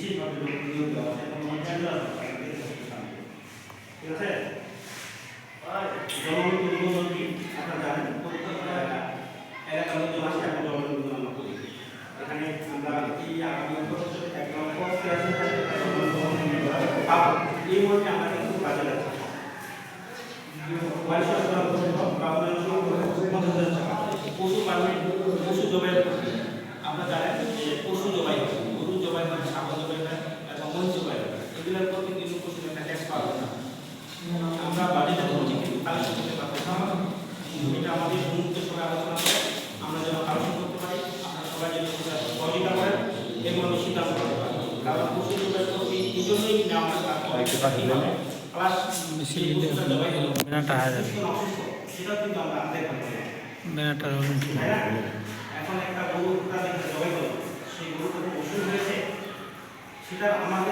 বিশেষভাবে নিয়োগ দেওয়া আছে এবং টেন্ডার ঠিক আছে। জনগণ উন্নয়ন আপনারা জানেন এলাকার লোকজন আসে আমি জনগণ উন্নয়ন করি। এখানে আমরা এই আগামী বছর 1,83,000 পাবো। এই মর্মে আমরা কিন্তু কাজে লাগছি। পশু জবাই আমরা জানেন যে পশু জবাই হয়, গরু জবাই হয়, ছাগল জবাই হয় এবং মহিষ জবাই হয়। এগুলোর প্রতি কিছু পশুর একটা ট্যাক্স পাওয়া যায় না। আমরা বাজেটে ধরছি কিন্তু কালেকশন করতে পারছি না। এটা আমাদের উন্মুক্ত সভায় আলোচনা করে আমরা যেন কালেকশন করতে পারি। আপনারা সবাই যেন সহযোগিতা করেন এবং আমি সিদ্ধান্ত করতে পারি। কারণ পশু জবাই প্রতি এই জন্যই নেওয়া হয় প্লাস সেটা কিন্তু আমরা দেখতে পারি। এখন একটা গরু জবাই করবো, সেই গরুটা অসুখ হয়েছে সেটা আমাদের